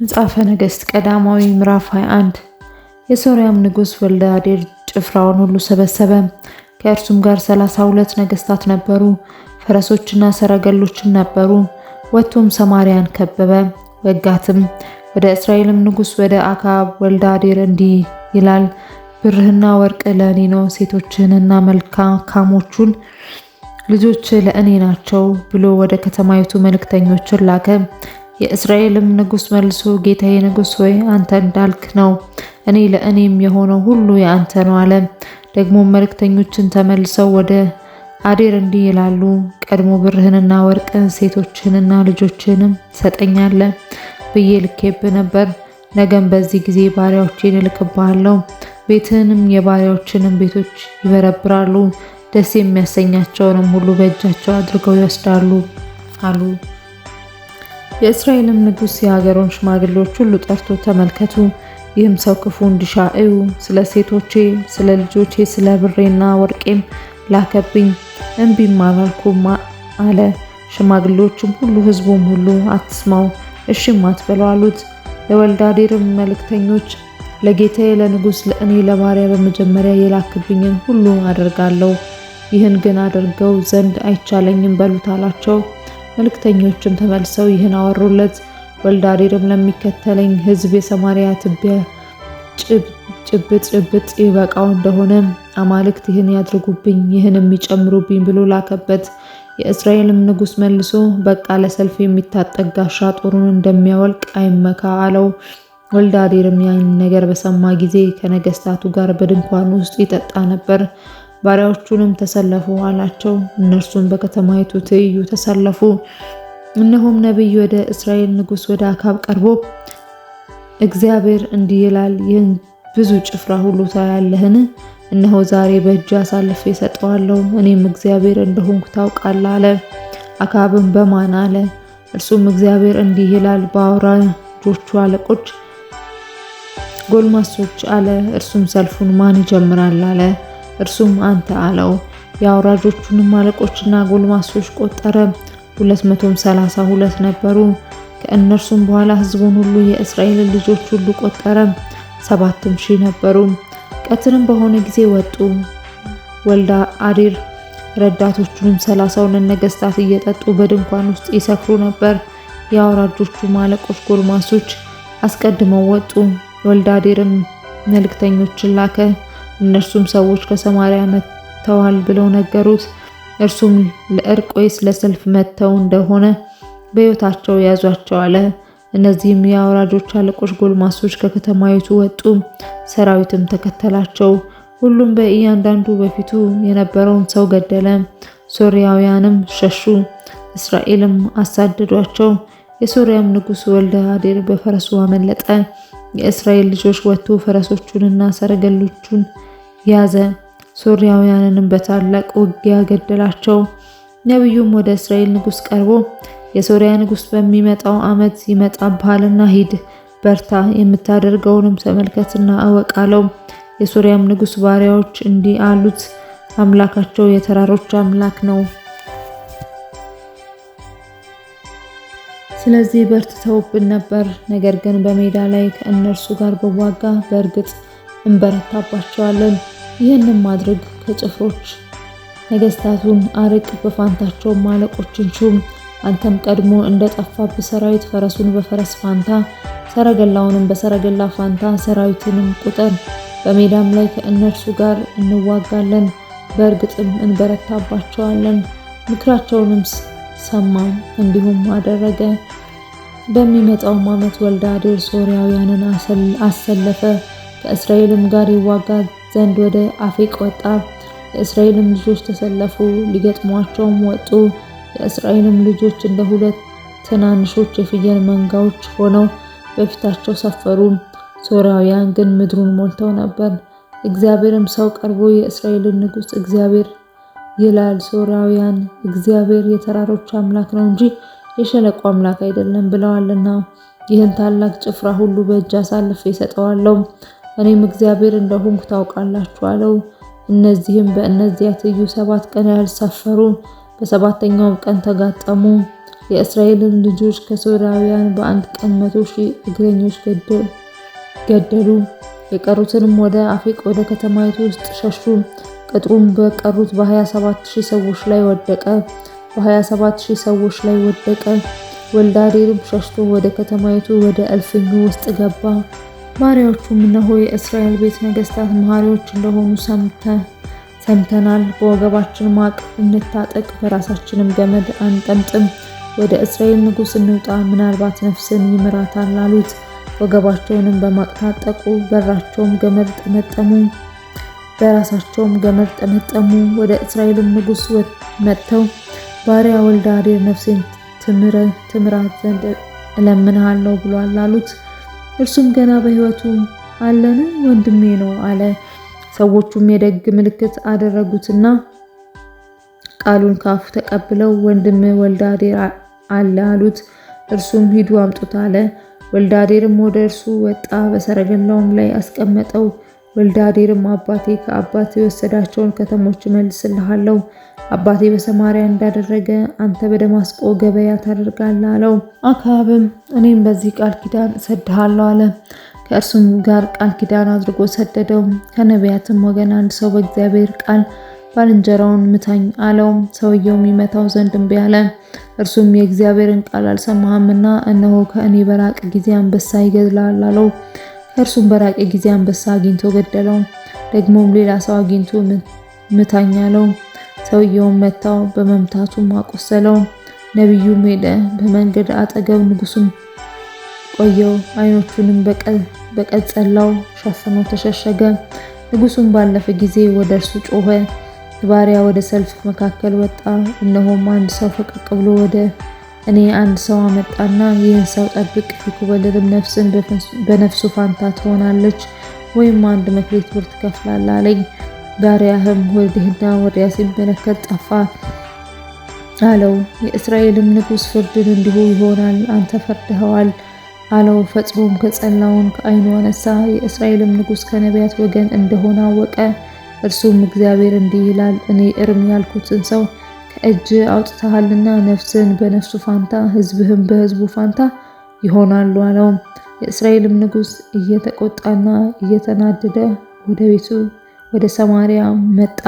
መጽሐፈ ነገሥት ቀዳማዊ ምዕራፍ 21 የሶርያም ንጉሥ ወልደ አዴር ጭፍራውን ሁሉ ሰበሰበ። ከእርሱም ጋር 32 ነገሥታት ነበሩ፣ ፈረሶችና ሰረገሎችም ነበሩ። ወጥቶም ሰማርያን ከበበ፣ ወጋትም። ወደ እስራኤልም ንጉሥ ወደ አክዓብ ወልደ አዴር እንዲህ ይላል፣ ብርህና ወርቅ ለእኔ ነው፣ ሴቶችህንና መልካሞቹን ልጆች ለእኔ ናቸው ብሎ ወደ ከተማይቱ መልእክተኞችን ላከ። የእስራኤልም ንጉሥ መልሶ ጌታዬ ንጉሥ ሆይ አንተ እንዳልክ ነው፣ እኔ ለእኔም የሆነው ሁሉ የአንተ ነው አለ። ደግሞ መልእክተኞችን ተመልሰው ወደ አዴር እንዲህ ይላሉ፣ ቀድሞ ብርህንና ወርቅን ሴቶችህንና ልጆችህንም ትሰጠኛለህ ብዬ ልኬብህ ነበር። ነገም በዚህ ጊዜ ባሪያዎቼን እልክብሃለሁ፣ ቤትህንም የባሪያዎችንም ቤቶች ይበረብራሉ፣ ደስ የሚያሰኛቸውንም ሁሉ በእጃቸው አድርገው ይወስዳሉ አሉ። የእስራኤልም ንጉሥ የሀገሩን ሽማግሌዎች ሁሉ ጠርቶ ተመልከቱ፣ ይህም ሰው ክፉ እንዲሻ እዩ፣ ስለ ሴቶቼ፣ ስለ ልጆቼ፣ ስለ ብሬና ወርቄም ላከብኝ፣ እምቢም አላልኩም አለ። ሽማግሌዎችም ሁሉ ሕዝቡም ሁሉ አትስማው፣ እሺም አትበለው አሉት። ለወልደ አዴርም መልእክተኞች ለጌታዬ ለንጉሥ ለእኔ ለባሪያ በመጀመሪያ የላክብኝን ሁሉ አደርጋለሁ፣ ይህን ግን አደርገው ዘንድ አይቻለኝም በሉት አላቸው። መልእክተኞችም ተመልሰው ይህን አወሩለት። ወልደ አዴርም ለሚከተለኝ ሕዝብ የሰማርያ ትቢያ ጭብጥ ይበቃው እንደሆነ አማልክት ይህን ያድርጉብኝ፣ ይህን የሚጨምሩብኝ ብሎ ላከበት። የእስራኤልም ንጉሥ መልሶ በቃ ለሰልፍ የሚታጠቅ ጋሻ ጦሩን እንደሚያወልቅ አይመካ አለው። ወልደ አዴርም ያን ነገር በሰማ ጊዜ ከነገሥታቱ ጋር በድንኳን ውስጥ ይጠጣ ነበር። ባሪያዎቹንም ተሰለፉ አላቸው። እነርሱም በከተማይቱ ትይዩ ተሰለፉ። እነሆም ነቢይ ወደ እስራኤል ንጉሥ ወደ አክዓብ ቀርቦ እግዚአብሔር እንዲህ ይላል፣ ይህን ብዙ ጭፍራ ሁሉ ታያለህን? እነሆ ዛሬ በእጅ አሳልፌ እሰጠዋለሁ፣ እኔም እግዚአብሔር እንደሆንኩ ታውቃለህ አለ። አክዓብም በማን አለ። እርሱም እግዚአብሔር እንዲህ ይላል፣ በአውራጆቹ አለቆች ጎልማሶች አለ። እርሱም ሰልፉን ማን ይጀምራል አለ። እርሱም አንተ አለው። የአውራጆቹንም አለቆችና ጎልማሶች ቆጠረ፣ 232 ነበሩ። ከእነርሱም በኋላ ሕዝቡን ሁሉ የእስራኤልን ልጆች ሁሉ ቆጠረ፣ 7,000 ነበሩ። ቀትርም በሆነ ጊዜ ወጡ። ወልደ አዴር ረዳቶቹንም 30 ነገሥታት እየጠጡ በድንኳን ውስጥ ይሰክሩ ነበር። የአውራጆቹም አለቆች ጎልማሶች አስቀድመው ወጡ። ወልደ አዴርም መልእክተኞችን ላከ። እነርሱም ሰዎች ከሰማርያ መጥተዋል ብለው ነገሩት። እርሱም ለእርቅ ወይስ ለሰልፍ መጥተው እንደሆነ በሕይወታቸው ያዟቸው አለ። እነዚህም የአውራጆች አለቆች ጎልማሶች ከከተማይቱ ወጡ፣ ሰራዊትም ተከተላቸው። ሁሉም በእያንዳንዱ በፊቱ የነበረውን ሰው ገደለ። ሶርያውያንም ሸሹ፣ እስራኤልም አሳደዷቸው። የሶርያም ንጉሥ ወልደ አዴር በፈረሱ አመለጠ። የእስራኤል ልጆች ወጥቶ ፈረሶቹንና ሰረገሎቹን ያዘ፣ ሶርያውያንንም በታላቅ ውጊያ ገደላቸው። ነቢዩም ወደ እስራኤል ንጉሥ ቀርቦ የሶርያ ንጉሥ በሚመጣው ዓመት ይመጣብሃልና ሂድ፣ በርታ፣ የምታደርገውንም ተመልከትና እወቅ አለው። የሶርያም ንጉሥ ባሪያዎች እንዲህ አሉት፣ አምላካቸው የተራሮች አምላክ ነው። ስለዚህ በርትተውብን ነበር። ነገር ግን በሜዳ ላይ ከእነርሱ ጋር በዋጋ በእርግጥ እንበረታባቸዋለን። ይህንን ማድረግ ከጭፍሮች ነገሥታቱን አርቅ፣ በፋንታቸውም አለቆችን ሹም። አንተም ቀድሞ እንደጠፋብህ ሰራዊት ፈረሱን በፈረስ ፋንታ፣ ሰረገላውንም በሰረገላ ፋንታ ሰራዊትንም ቁጠር። በሜዳም ላይ ከእነርሱ ጋር እንዋጋለን፣ በእርግጥም እንበረታባቸዋለን። ምክራቸውንም ሰማ፣ እንዲሁም አደረገ። በሚመጣውም ዓመት ወልደ አዴር ሶርያውያንን አሰለፈ፣ ከእስራኤልም ጋር ይዋጋ ዘንድ ወደ አፌቅ ወጣ። የእስራኤልም ልጆች ተሰለፉ፣ ሊገጥሟቸውም ወጡ። የእስራኤልም ልጆች እንደ 2 ትናንሾች የፍየል መንጋዎች ሆነው በፊታቸው ሰፈሩ። ሶርያውያን ግን ምድሩን ሞልተው ነበር። እግዚአብሔርም ሰው ቀርቦ የእስራኤልን ንጉሥ እግዚአብሔር ይላል፣ ሶርያውያን እግዚአብሔር የተራሮች አምላክ ነው እንጂ የሸለቆ አምላክ አይደለም ብለዋልና ይህን ታላቅ ጭፍራ ሁሉ በእጅ አሳልፌ እሰጠዋለሁ፣ እኔም እግዚአብሔር እንደሆንኩ ታውቃላችሁ አለው። እነዚህም በእነዚያ ትይዩ 7 ቀን ያህል ሰፈሩ። በሰባተኛው ቀን ተጋጠሙ። የእስራኤልን ልጆች ከሶርያውያን በአንድ ቀን 100,000 እግረኞች ገደሉ። የቀሩትንም ወደ አፌቅ ወደ ከተማይቱ ውስጥ ሸሹ። ቅጥሩም በቀሩት በ27,000 ሰዎች ላይ ወደቀ። ወልደ አዴርም ሸሽቶ ወደ ከተማይቱ ወደ እልፍኙ ውስጥ ገባ። ባሪያዎቹም እነሆ የእስራኤል ቤት ነገሥታት መሐሪዎች እንደሆኑ ሰምተናል። በወገባችን ማቅ እንታጠቅ፣ በራሳችንም ገመድ አንጠምጥም፣ ወደ እስራኤል ንጉሥ እንውጣ፣ ምናልባት ነፍስን ይምራታል አሉት። ወገባቸውንም በማቅ ታጠቁ፣ በራሳቸውም ገመድ ጠመጠሙ። ወደ እስራኤልም ንጉሥ መጥተው ባሪያ ወልደ አዴር ነፍሴን ትምራት ዘንድ እለምንሃለሁ ብሏል አሉት። እርሱም ገና በሕይወቱ አለን? ወንድሜ ነው አለ። ሰዎቹም የደግ ምልክት አደረጉትና ቃሉን ካፉ ተቀብለው ወንድም ወልደ አዴር አለ አሉት። እርሱም ሂዱ አምጡት አለ። ወልደ አዴርም ወደ እርሱ ወጣ፣ በሰረገላውም ላይ አስቀመጠው። ወልደ አዴርም አባቴ ከአባቴ የወሰዳቸውን ከተሞች እመልስልሃለሁ፣ አባቴ በሰማርያ እንዳደረገ አንተ በደማስቆ ገበያ ታደርጋለህ አለው። አክዓብም እኔም በዚህ ቃል ኪዳን እሰድሃለሁ አለ። ከእርሱም ጋር ቃል ኪዳን አድርጎ ሰደደው። ከነቢያትም ወገን አንድ ሰው በእግዚአብሔር ቃል ባልንጀራውን ምታኝ አለው። ሰውየውም ይመታው ዘንድ እምቢ አለ። እርሱም የእግዚአብሔርን ቃል አልሰማህምና እነሆ ከእኔ በራቀ ጊዜ አንበሳ ይገድልሃል አለው። ከእርሱም በራቀ ጊዜ አንበሳ አግኝቶ ገደለው። ደግሞም ሌላ ሰው አግኝቶ ምታኝ አለው። ሰውየውም መታው፣ በመምታቱም አቆሰለው። ነቢዩም ሄደ፣ በመንገድ አጠገብ ንጉሡን ቆየው። ዓይኖቹንም በቀጸላው ሸፍኖ ተሸሸገ። ንጉሡም ባለፈ ጊዜ ወደ እርሱ ጮኸ። ባሪያ ወደ ሰልፍ መካከል ወጣ። እነሆም አንድ ሰው ፈቀቅ ብሎ ወደ እኔ አንድ ሰው አመጣና ይህን ሰው ጠብቅ፣ ቢኮበልልም ነፍስን በነፍሱ ፋንታ ትሆናለች፣ ወይም 1 መክሊት ብር ትከፍላለህ አለኝ። ባሪያህም ወዲህና ወዲያ ሲመለከት ጠፋ አለው። የእስራኤልም ንጉሥ ፍርድን እንዲሁ ይሆናል፣ አንተ ፈርድኸዋል አለው። ፈጽሞም ከጸላውን ከዓይኑ አነሳ። የእስራኤልም ንጉሥ ከነቢያት ወገን እንደሆነ አወቀ። እርሱም እግዚአብሔር እንዲህ ይላል፣ እኔ እርም ያልኩትን ሰው ከእጅ አውጥተሃልና ነፍስን በነፍሱ ፋንታ ሕዝብህም በሕዝቡ ፋንታ ይሆናሉ አለው። የእስራኤልም ንጉሥ እየተቆጣና እየተናደደ ወደ ቤቱ ወደ ሰማርያ መጣ።